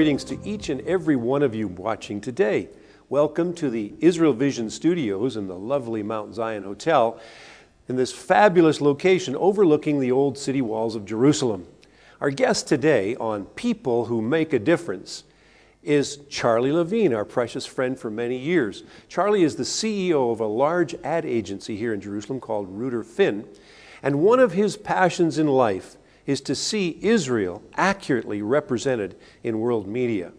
greetings to each and every one of you watching today. Welcome to the Israel Vision Studios in the lovely Mount Zion Hotel in this fabulous location overlooking the old city walls of Jerusalem. Our guest today on People Who Make a Difference is Charlie Levine, our precious friend for many years. Charlie is the CEO of a large ad agency here in Jerusalem called Reuter Finn, and one of his passions in life is to see Israel accurately represented in world media.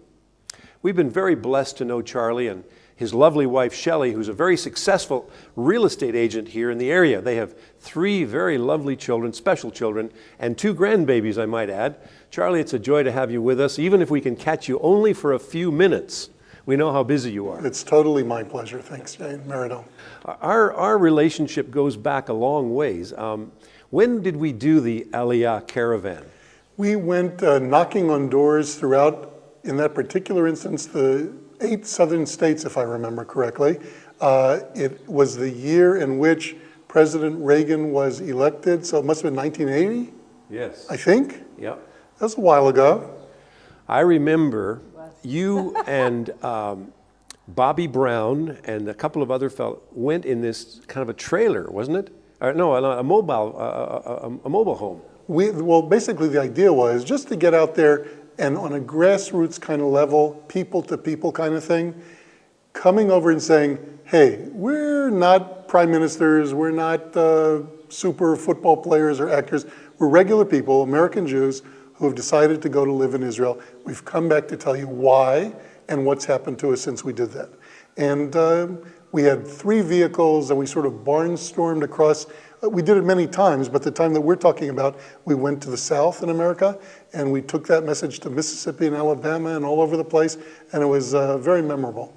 We've been very blessed to know Charlie and his lovely wife, Shelley, who's a very successful real estate agent here in the area. They have 3 very lovely children, special children, and 2 grandbabies, I might add. Charlie, it's a joy to have you with us, even if we can catch you only for a few minutes. We know how busy you are. It's totally my pleasure. Thanks, Jane Meridon. Our relationship goes back a long ways. When did we do the Aliyah caravan? We went knocking on doors throughout, in that particular instance, the 8 southern states, if I remember correctly. It was the year in which President Reagan was elected, so it must have been 1980? Yes. I think? Yep. That was a while ago. I remember you and Bobby Brown and a couple of other fellows went in this kind of a trailer, wasn't it? No, a mobile home. Well, basically the idea was just to get out there and on a grassroots kind of level, people to people kind of thing, coming over and saying, hey, we're not prime ministers, we're not super football players or actors, we're regular people, American Jews, who have decided to go to live in Israel. We've come back to tell you why and what's happened to us since we did that. And we had 3 vehicles and we sort of barnstormed across. We did it many times, but the time that we're talking about, we went to the South in America and we took that message to Mississippi and Alabama and all over the place, and it was very memorable.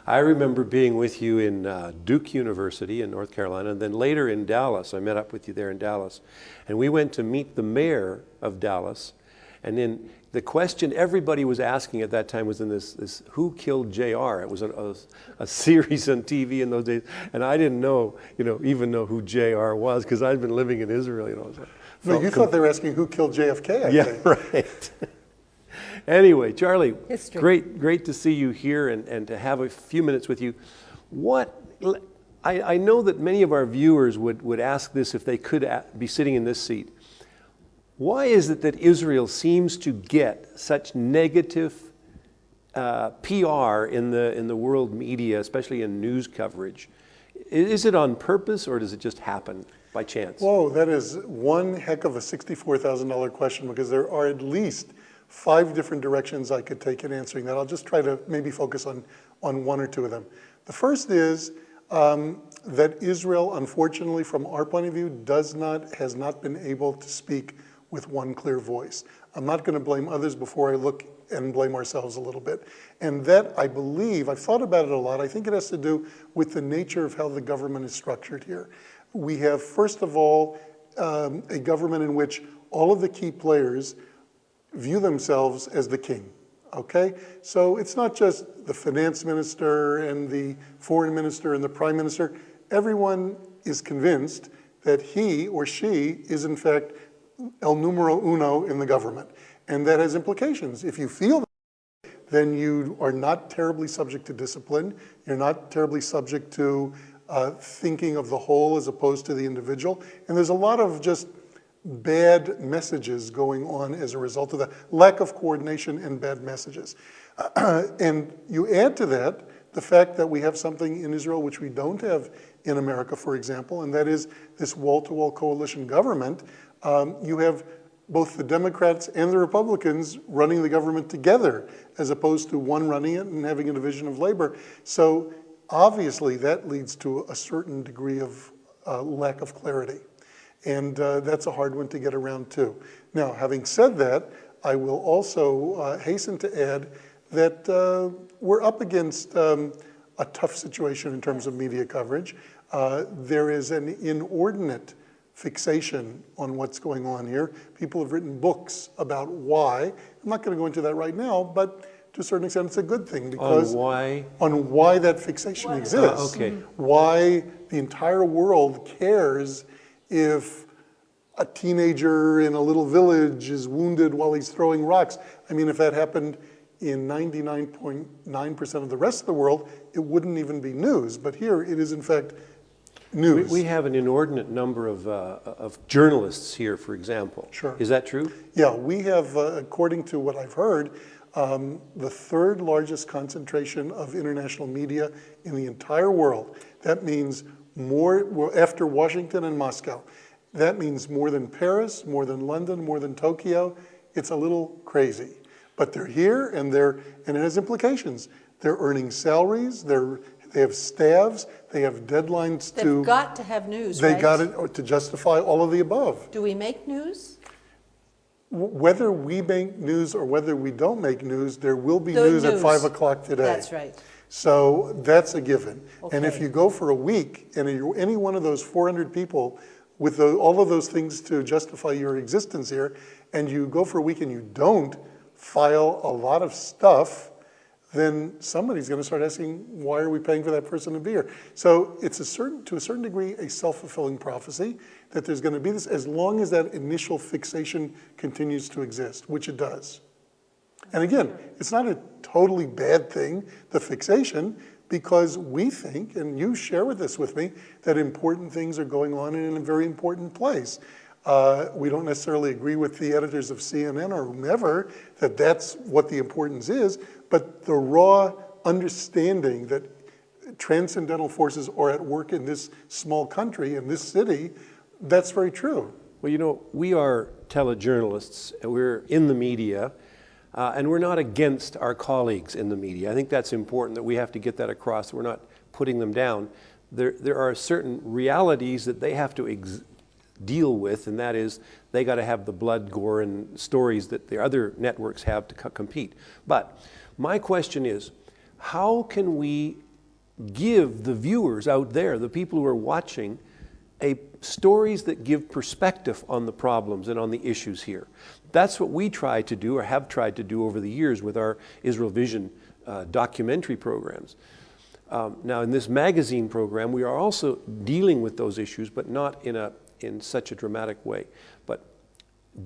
I remember being with you in Duke University in North Carolina, and then later in Dallas. I met up with you there in Dallas. And we went to meet the mayor of Dallas. And then the question everybody was asking at that time was in this Who Killed JR? It was a series on TV in those days. And I didn't know, even know who JR was, because I'd been living in Israel, So no, you thought they were asking who killed JFK, I think. Right. Anyway, Charlie, History. great to see you here and to have a few minutes with you. I know that many of our viewers would ask this if they could be sitting in this seat. Why is it that Israel seems to get such negative PR in the world media, especially in news coverage? Is it on purpose or does it just happen by chance? Whoa, that is one heck of a $64,000 question, because there are at least 5 different directions I could take in answering that. I'll just try to maybe focus on 1 or 2 of them. The first is that Israel, unfortunately, from our point of view, has not been able to speak with one clear voice. I'm not going to blame others before I look and blame ourselves a little bit. And that, I believe, I've thought about it a lot, I think it has to do with the nature of how the government is structured here. We have, first of all, a government in which all of the key players view themselves as the king, okay? So it's not just the finance minister and the foreign minister and the prime minister. Everyone is convinced that he or she is, in fact, el numero uno in the government. And that has implications. If you feel that, then you are not terribly subject to discipline. You're not terribly subject to thinking of the whole as opposed to the individual. And there's a lot of just bad messages going on as a result of the lack of coordination and bad messages. And you add to that the fact that we have something in Israel which we don't have in America, for example, and that is this wall-to-wall coalition government. You have both the Democrats and the Republicans running the government together, as opposed to one running it and having a division of labor. So obviously that leads to a certain degree of lack of clarity. And that's a hard one to get around too. Now, having said that, I will also hasten to add that we're up against a tough situation in terms of media coverage. There is an inordinate fixation on what's going on here. People have written books about why. I'm not going to go into that right now, but to a certain extent, it's a good thing, because on why that fixation exists, why the entire world cares if a teenager in a little village is wounded while he's throwing rocks. I mean, if that happened in 99.9% of the rest of the world, it wouldn't even be news. But here it is, in fact, news. We have an inordinate number of journalists here, for example. Sure. Is that true? Yeah, we have, according to what I've heard, the third largest concentration of international media in the entire world. That means more, well, after Washington and Moscow. That means more than Paris, more than London, more than Tokyo. It's a little crazy. But they're here, and it has implications. They're earning salaries, they have staffs, they have deadlines to... They've got to have news, They right? got it to justify all of the above. Do we make news? Whether we make news or whether we don't make news, there will be The news at news. 5 o'clock today. That's right. So that's a given. And if Okay. you go for a week, and you're any one of those 400 people with all of those things to justify your existence here, and you go for a week and you don't file a lot of stuff, then somebody's going to start asking, why are we paying for that person to be here? So it's to a certain degree, a self-fulfilling prophecy that there's going to be this, as long as that initial fixation continues to exist, which it does. And again, it's not a totally bad thing, the fixation, because we think, and you share this with me, that important things are going on in a very important place. We don't necessarily agree with the editors of CNN or whomever that that's what the importance is, but the raw understanding that transcendental forces are at work in this small country, in this city, that's very true. Well, you know, we are telejournalists, and we're in the media, and we're not against our colleagues in the media. I think that's important, that we have to get that across. We're not putting them down. There are certain realities that they have to deal with, and that is they got to have the blood, gore, and stories that the other networks have to compete. But my question is, how can we give the viewers out there, the people who are watching, stories that give perspective on the problems and on the issues here? That's what we try to do, or have tried to do over the years with our Israel Vision documentary programs. Now, in this magazine program, we are also dealing with those issues, but not in such a dramatic way. But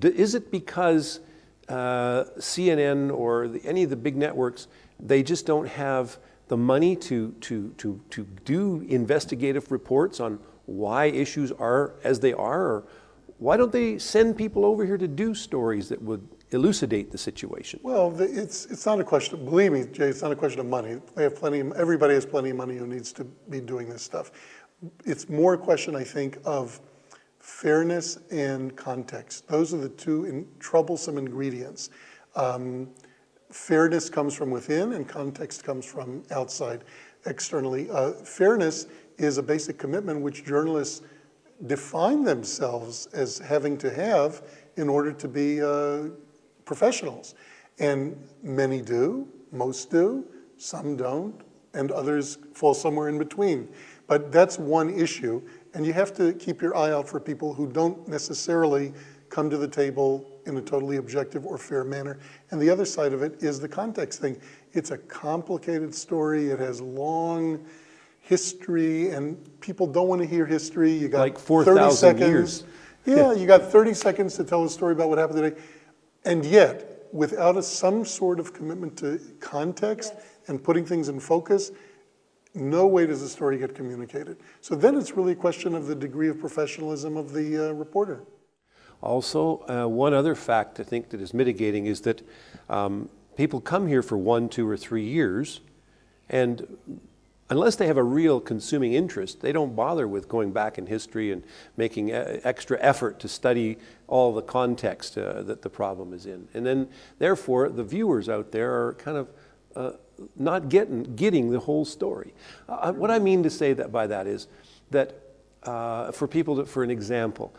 is it because CNN or any of the big networks, they just don't have the money to do investigative reports on why issues are as they are? Or why don't they send people over here to do stories that would elucidate the situation? Well, it's not a question, believe me, Jay, it's not a question of money. They have everybody has plenty of money who needs to be doing this stuff. It's more a question, I think, of fairness and context. Those are the two troublesome ingredients. Fairness comes from within and context comes from outside, externally. Fairness is a basic commitment which journalists define themselves as having to have in order to be professionals. And many do, most do, some don't, and others fall somewhere in between. But that's one issue, and you have to keep your eye out for people who don't necessarily come to the table in a totally objective or fair manner. And the other side of it is the context thing. It's a complicated story. It has long history, and people don't want to hear history. You got like 4,000 years. Yeah, you got 30 seconds to tell a story about what happened today. And yet, without some sort of commitment to context and putting things in focus, no way does the story get communicated. So then it's really a question of the degree of professionalism of the reporter. Also, one other fact I think that is mitigating is that people come here for 1, 2, or 3 years, and unless they have a real consuming interest, they don't bother with going back in history and making extra effort to study all the context that the problem is in. And then, therefore, the viewers out there are kind of not getting the whole story. What I mean to say by that is that for people, for an example,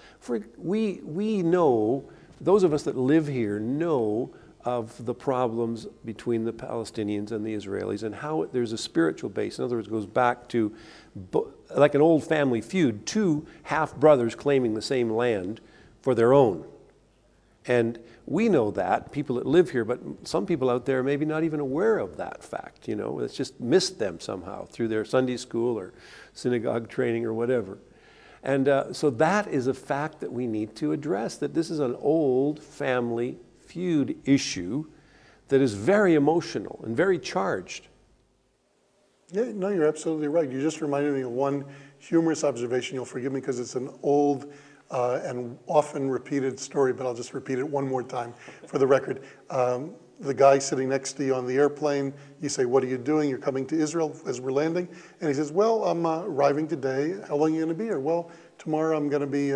we know, those of us that live here know of the problems between the Palestinians and the Israelis and how there's a spiritual base. In other words, it goes back to like an old family feud, two half-brothers claiming the same land for their own. And we know that, people that live here, but some people out there are maybe not even aware of that fact, you know. It's just missed them somehow through their Sunday school or synagogue training or whatever. And so that is a fact that we need to address, that this is an old family feud issue that is very emotional and very charged. Yeah, no, you're absolutely right. You just reminded me of one humorous observation. You'll forgive me because it's an old and often repeated story, but I'll just repeat it one more time for the record. The guy sitting next to you on the airplane, you say, what are you doing? You're coming to Israel as we're landing. And he says, well, I'm arriving today. How long are you going to be here? Well, tomorrow I'm going to be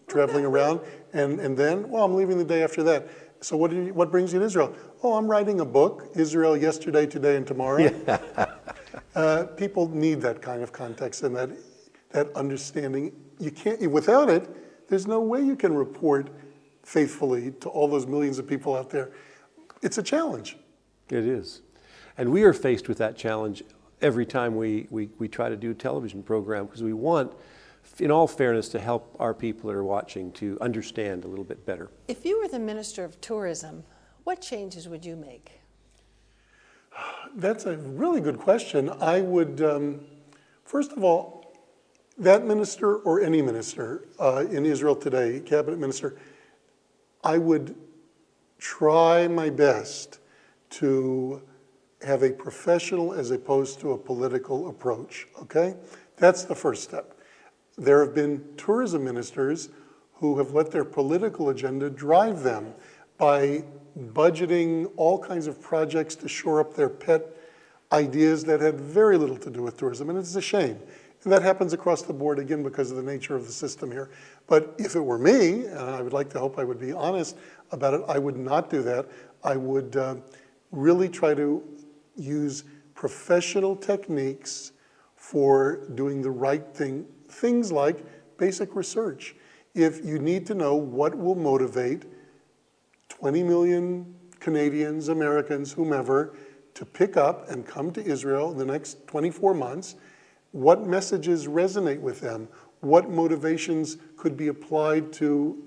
traveling around. And then, well, I'm leaving the day after that. So what brings you to Israel? Oh, I'm writing a book, Israel Yesterday, Today, and Tomorrow. People need that kind of context and that understanding. You can't, without it, there's no way you can report faithfully to all those millions of people out there. It's a challenge. It is. And we are faced with that challenge every time we try to do a television program, because we want, in all fairness, to help our people that are watching to understand a little bit better. If you were the Minister of Tourism, what changes would you make? That's a really good question. I would, first of all, that minister or any minister in Israel today, cabinet minister, I would try my best to have a professional as opposed to a political approach, okay? That's the first step. There have been tourism ministers who have let their political agenda drive them by budgeting all kinds of projects to shore up their pet ideas that had very little to do with tourism, and it's a shame. And that happens across the board, again, because of the nature of the system here. But if it were me, and I would like to hope I would be honest about it, I would not do that. I would really try to use professional techniques for doing the right thing. Things like basic research. If you need to know what will motivate 20 million Canadians, Americans, whomever, to pick up and come to Israel in the next 24 months, what messages resonate with them? What motivations could be applied to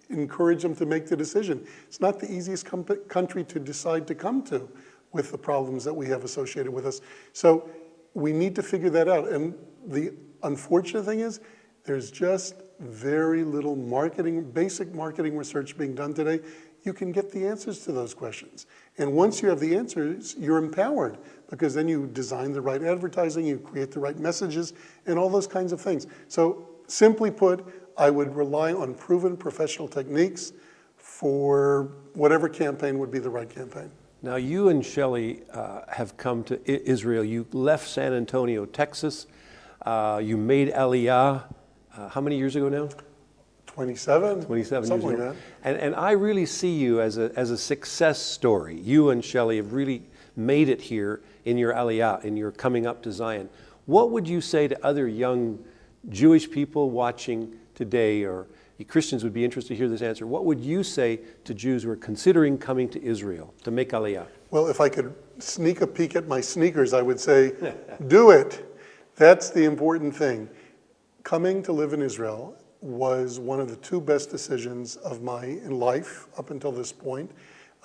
encourage them to make the decision? It's not the easiest country to decide to come to with the problems that we have associated with us. So we need to figure that out. And the unfortunate thing is, there's just very little basic marketing research being done today. You can get the answers to those questions. And once you have the answers, you're empowered, because then you design the right advertising, you create the right messages, and all those kinds of things. So simply put, I would rely on proven professional techniques for whatever campaign would be the right campaign. Now, you and Shelley have come to Israel. You left San Antonio, Texas. You made Aliyah, how many years ago now? 27 years like ago. that. And I really see you as a success story. You and Shelley have really made it here in your Aliyah, in your coming up to Zion. What would you say to other young Jewish people watching today, or Christians would be interested to hear this answer? What would you say to Jews who are considering coming to Israel to make Aliyah? Well, if I could sneak a peek at my sneakers, I would say, do it. That's the important thing. Coming to live in Israel was one of the two best decisions of my life up until this point.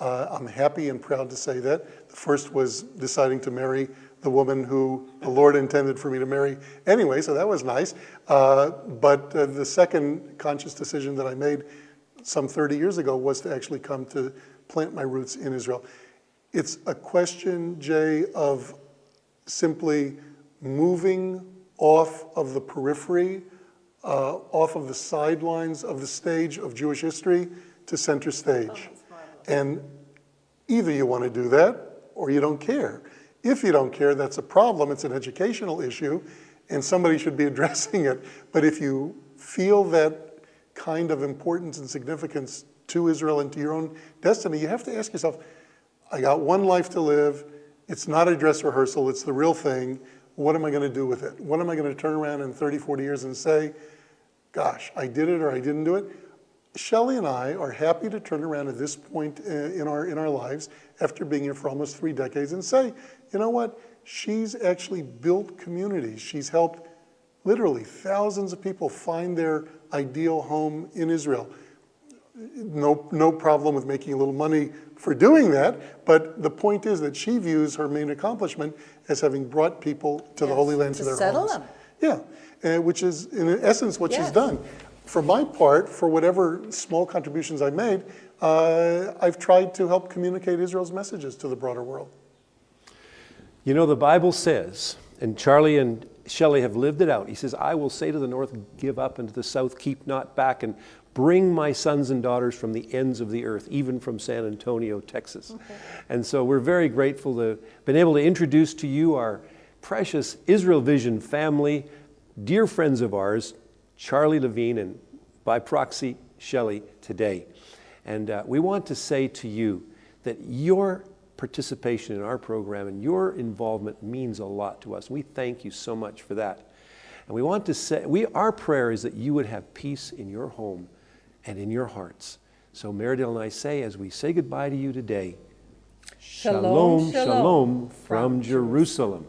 I'm happy and proud to say that. The first was deciding to marry the woman who the Lord intended for me to marry anyway, so that was nice. But the second conscious decision that I made some 30 years ago was to actually come to plant my roots in Israel. It's a question, Jay, of simply moving off of the periphery, off of the sidelines of the stage of Jewish history to center stage. And either you want to do that or you don't care. If you don't care, that's a problem. It's an educational issue and somebody should be addressing it. But if you feel that kind of importance and significance to Israel and to your own destiny, you have to ask yourself, I got one life to live. It's not a dress rehearsal. It's the real thing. What am I going to do with it? What am I going to turn around in 30, 40 years and say, gosh, I did it or I didn't do it? Shelley and I are happy to turn around at this point in our lives after being here for almost 3 decades and say, you know what? She's actually built communities. She's helped literally thousands of people find their ideal home in Israel. No problem with making a little money for doing that, but the point is that she views her main accomplishment as having brought people to the Holy Land, to their settle homes. them. Yeah, which is in essence what she's Yes. done. For my part, for whatever small contributions I made, I've tried to help communicate Israel's messages to the broader world. You know, the Bible says, and Charlie and Shelley have lived it out. He says, I will say to the north, give up, and to the south, keep not back, and bring my sons and daughters from the ends of the earth, even from San Antonio, Texas. Okay. And so we're very grateful to have been able to introduce to you our precious Israel Vision family, dear friends of ours, Charlie Levine and by proxy, Shelley, today. And we want to say to you that your participation in our program and your involvement means a lot to us. We thank you so much for that. And we want to say, our prayer is that you would have peace in your home and in your hearts. So Meridel and I say, as we say goodbye to you today, Shalom, Shalom from Jerusalem.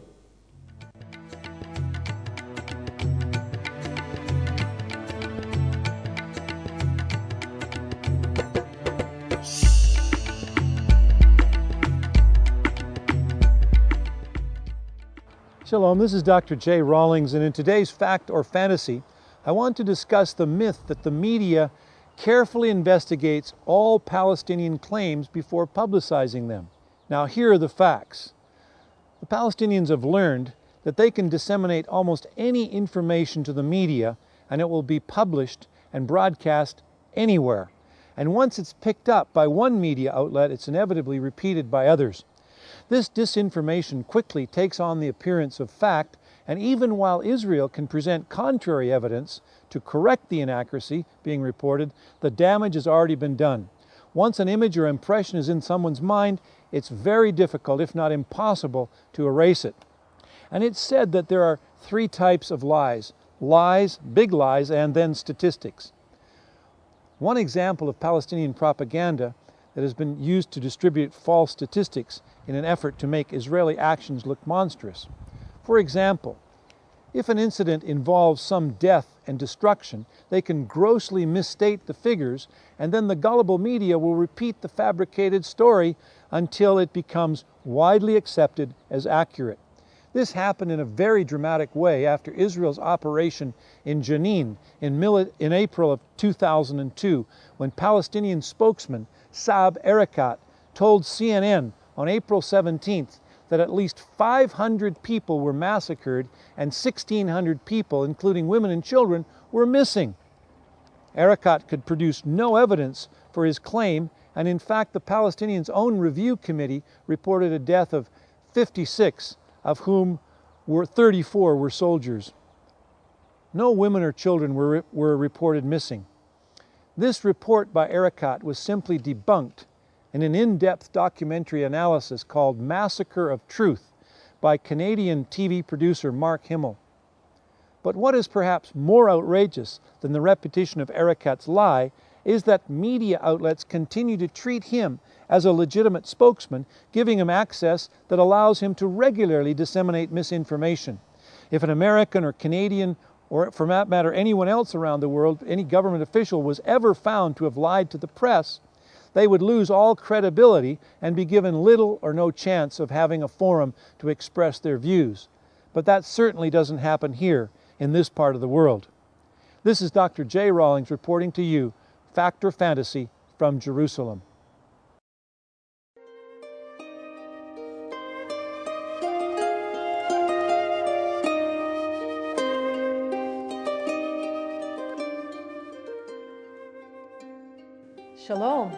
Shalom, this is Dr. Jay Rawlings, and in today's Fact or Fantasy, I want to discuss the myth that the media carefully investigates all Palestinian claims before publicizing them. Now, here are the facts. The Palestinians have learned that they can disseminate almost any information to the media, and it will be published and broadcast anywhere. And once it's picked up by one media outlet, it's inevitably repeated by others. This disinformation quickly takes on the appearance of fact, and even while Israel can present contrary evidence to correct the inaccuracy being reported, the damage has already been done. Once an image or impression is in someone's mind, it's very difficult, if not impossible, to erase it. And it's said that there are three types of lies: lies, big lies, and then statistics. One example of Palestinian propaganda that has been used to distribute false statistics in an effort to make Israeli actions look monstrous. For example, if an incident involves some death and destruction, they can grossly misstate the figures, and then the gullible media will repeat the fabricated story until it becomes widely accepted as accurate. This happened in a very dramatic way after Israel's operation in Jenin in April of 2002, when Palestinian spokesman Saeb Erekat told CNN on April 17th that at least 500 people were massacred and 1,600 people, including women and children, were missing. Erekat could produce no evidence for his claim, and in fact the Palestinians' own review committee reported a death of 56, of whom 34 were soldiers. No women or children were reported missing. This report by Erekat was simply debunked in an in-depth documentary analysis called Massacre of Truth by Canadian TV producer Mark Himmel. But what is perhaps more outrageous than the repetition of Erekat's lie is that media outlets continue to treat him as a legitimate spokesman, giving him access that allows him to regularly disseminate misinformation. If an American or Canadian, or for that matter anyone else around the world, any government official was ever found to have lied to the press, they would lose all credibility and be given little or no chance of having a forum to express their views. But that certainly doesn't happen here in this part of the world. This is Dr. Jay Rawlings reporting to you, Fact or Fantasy, from Jerusalem. Shalom.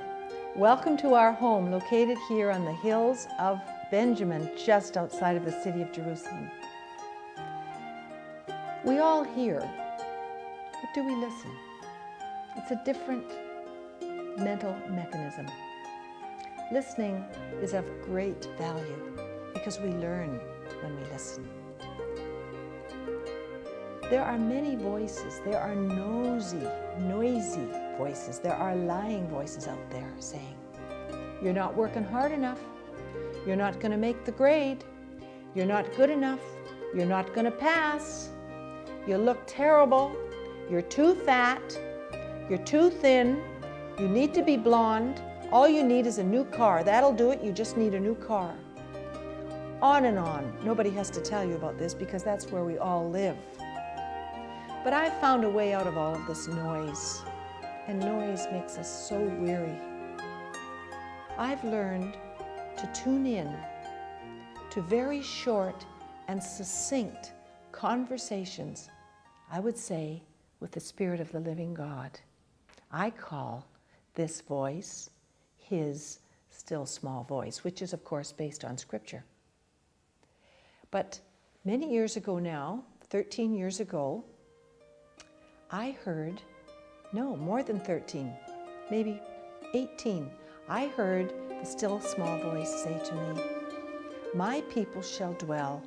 Welcome to our home located here on the hills of Benjamin, just outside of the city of Jerusalem. We all hear, but do we listen? It's a different mental mechanism. Listening is of great value because we learn when we listen. There are many voices. There are noisy voices. There are lying voices out there saying, you're not working hard enough. You're not going to make the grade. You're not good enough. You're not going to pass. You look terrible. You're too fat. You're too thin. You need to be blonde. All you need is a new car. That'll do it. You just need a new car. On and on. Nobody has to tell you about this because that's where we all live. But I've found a way out of all of this noise. And noise makes us so weary. I've learned to tune in to very short and succinct conversations, I would say, with the Spirit of the living God. I call this voice His still small voice, which is, of course, based on Scripture. But many years ago now, 13 years ago, I heard, no, more than 13, maybe 18, I heard the still small voice say to me, "My people shall dwell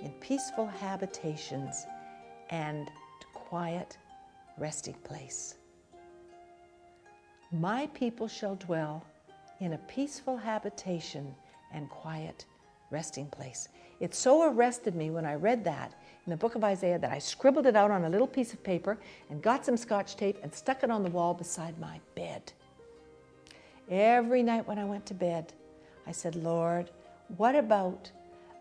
in peaceful habitations and quiet resting place." My people shall dwell in a peaceful habitation and quiet resting place. It so arrested me when I read that in the book of Isaiah that I scribbled it out on a little piece of paper and got some Scotch tape and stuck it on the wall beside my bed. Every night when I went to bed, I said, "Lord, what about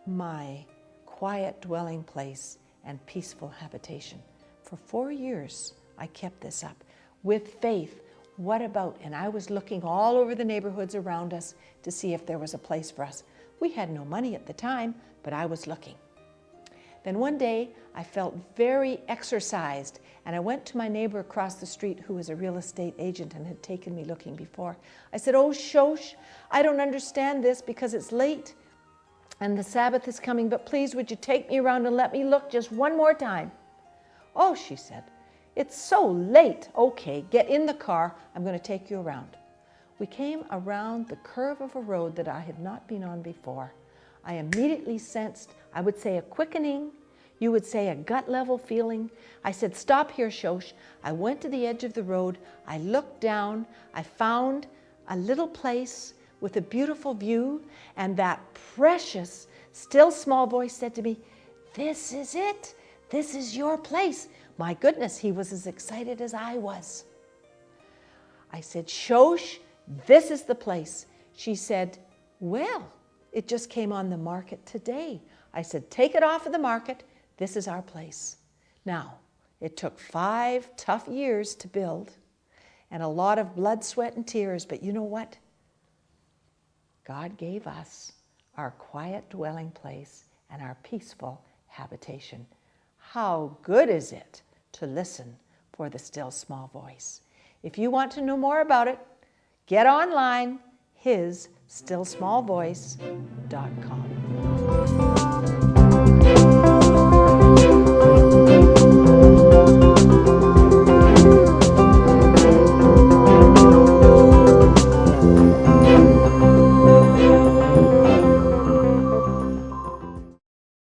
my quiet dwelling place and peaceful habitation?" For 4 years, I kept this up. With faith, what about? And I was looking all over the neighborhoods around us to see if there was a place for us. We had no money at the time, but I was looking. Then one day, I felt very exercised, and I went to my neighbor across the street who was a real estate agent and had taken me looking before. I said, "Oh, Shosh, I don't understand this because it's late and the Sabbath is coming, but please would you take me around and let me look just one more time?" "Oh," she said, "it's so late." "Okay, get in the car. I'm going to take you around." We came around the curve of a road that I had not been on before. I immediately sensed, I would say, a quickening. You would say a gut level feeling. I said, "Stop here, Shosh." I went to the edge of the road. I looked down. I found a little place with a beautiful view, and that precious, still small voice said to me, "This is it. This is your place." My goodness, he was as excited as I was. I said, "Shosh, this is the place." She said, "Well, it just came on the market today." I said, "Take it off of the market. This is our place." Now, it took 5 tough years to build and a lot of blood, sweat, and tears, but you know what? God gave us our quiet dwelling place and our peaceful habitation. How good is it to listen for the still small voice? If you want to know more about it, get online, hisstillsmallvoice.com.